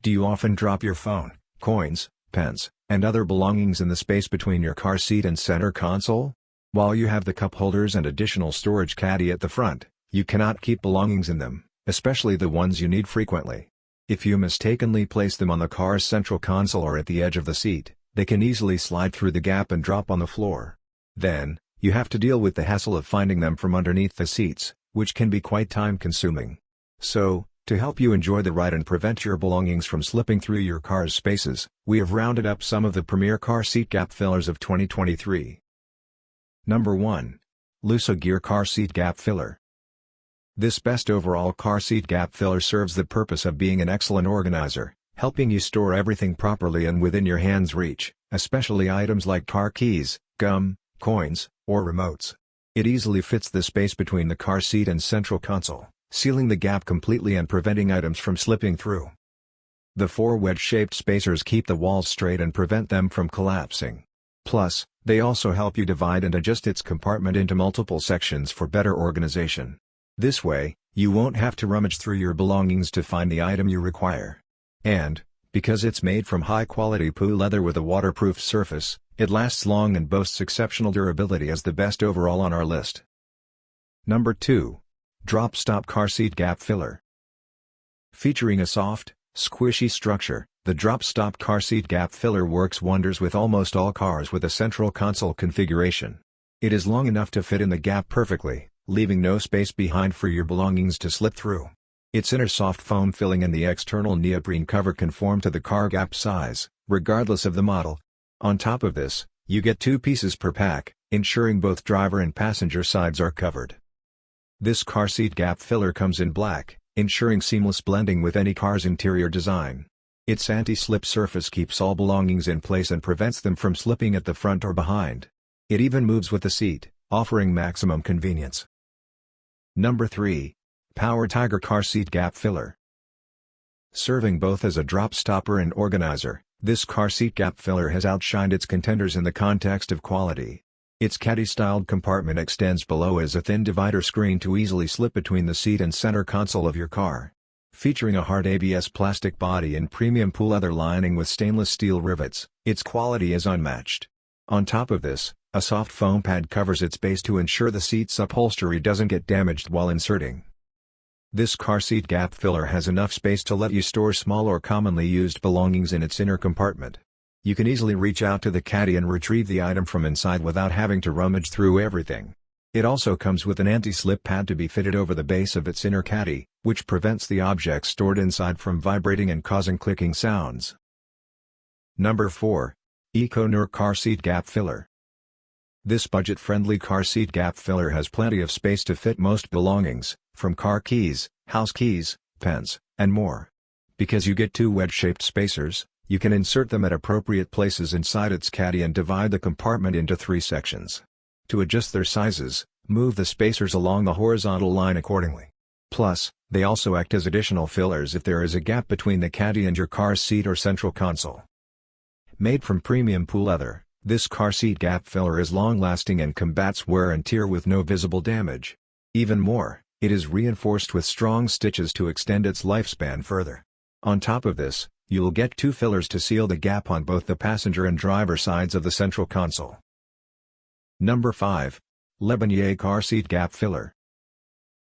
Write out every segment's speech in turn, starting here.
Do you often drop your phone, coins, pens, and other belongings in the space between your car seat and center console? While you have the cup holders and additional storage caddy at the front, you cannot keep belongings in them, especially the ones you need frequently. If you mistakenly place them on the car's central console or at the edge of the seat, they can easily slide through the gap and drop on the floor. Then, you have to deal with the hassle of finding them from underneath the seats, which can be quite time-consuming. So, to help you enjoy the ride and prevent your belongings from slipping through your car's spaces, we have rounded up some of the premier car seat gap fillers of 2023. Number 1. Lusa Gear Car Seat Gap Filler. This best overall car seat gap filler serves the purpose of being an excellent organizer, helping you store everything properly and within your hand's reach, especially items like car keys, gum, coins, or remotes. It easily fits the space between the car seat and central console, sealing the gap completely and preventing items from slipping through. The 4 wedge-shaped spacers keep the walls straight and prevent them from collapsing. Plus, they also help you divide and adjust its compartment into multiple sections for better organization. This way, you won't have to rummage through your belongings to find the item you require. And, because it's made from high-quality PU leather with a waterproof surface, it lasts long and boasts exceptional durability as the best overall on our list. Number 2. Drop Stop Car Seat Gap Filler. Featuring a soft, squishy structure, the Drop Stop Car Seat Gap Filler works wonders with almost all cars with a central console configuration. It is long enough to fit in the gap perfectly, leaving no space behind for your belongings to slip through. Its inner soft foam filling and the external neoprene cover conform to the car gap size, regardless of the model. On top of this, you get 2 pieces per pack, ensuring both driver and passenger sides are covered. This car seat gap filler comes in black, ensuring seamless blending with any car's interior design. Its anti-slip surface keeps all belongings in place and prevents them from slipping at the front or behind. It even moves with the seat, offering maximum convenience. Number 3. Power Tiger Car Seat Gap Filler. Serving both as a drop stopper and organizer, this car seat gap filler has outshined its contenders in the context of quality. Its caddy-styled compartment extends below as a thin divider screen to easily slip between the seat and center console of your car. Featuring a hard ABS plastic body and premium PU leather lining with stainless steel rivets, its quality is unmatched. On top of this, a soft foam pad covers its base to ensure the seat's upholstery doesn't get damaged while inserting. This car seat gap filler has enough space to let you store small or commonly used belongings in its inner compartment. You can easily reach out to the caddy and retrieve the item from inside without having to rummage through everything. It also comes with an anti-slip pad to be fitted over the base of its inner caddy, which prevents the objects stored inside from vibrating and causing clicking sounds. Number 4. EcoNur Car Seat Gap Filler. This budget-friendly car seat gap filler has plenty of space to fit most belongings, from car keys, house keys, pens, and more. Because you get 2 wedge-shaped spacers, you can insert them at appropriate places inside its caddy and divide the compartment into 3 sections. To adjust their sizes, move the spacers along the horizontal line accordingly. Plus, they also act as additional fillers if there is a gap between the caddy and your car's seat or central console. Made from premium PU leather, this car seat gap filler is long-lasting and combats wear and tear with no visible damage. Even more, it is reinforced with strong stitches to extend its lifespan further. On top of this, you'll get 2 fillers to seal the gap on both the passenger and driver sides of the central console. Number 5. Lebanier Car Seat Gap Filler.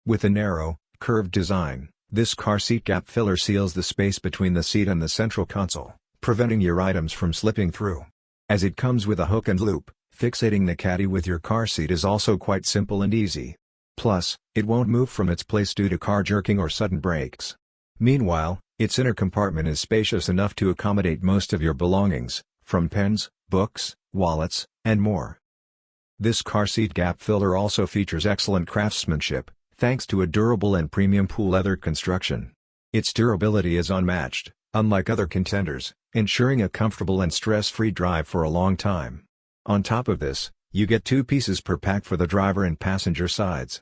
With a narrow, curved design, this car seat gap filler seals the space between the seat and the central console, preventing your items from slipping through. As it comes with a hook and loop, fixating the caddy with your car seat is also quite simple and easy. Plus, it won't move from its place due to car jerking or sudden brakes. Meanwhile, its inner compartment is spacious enough to accommodate most of your belongings, from pens, books, wallets, and more. This car seat gap filler also features excellent craftsmanship, thanks to a durable and premium PU leather construction. Its durability is unmatched, unlike other contenders, ensuring a comfortable and stress-free drive for a long time. On top of this, you get 2 pieces per pack for the driver and passenger sides.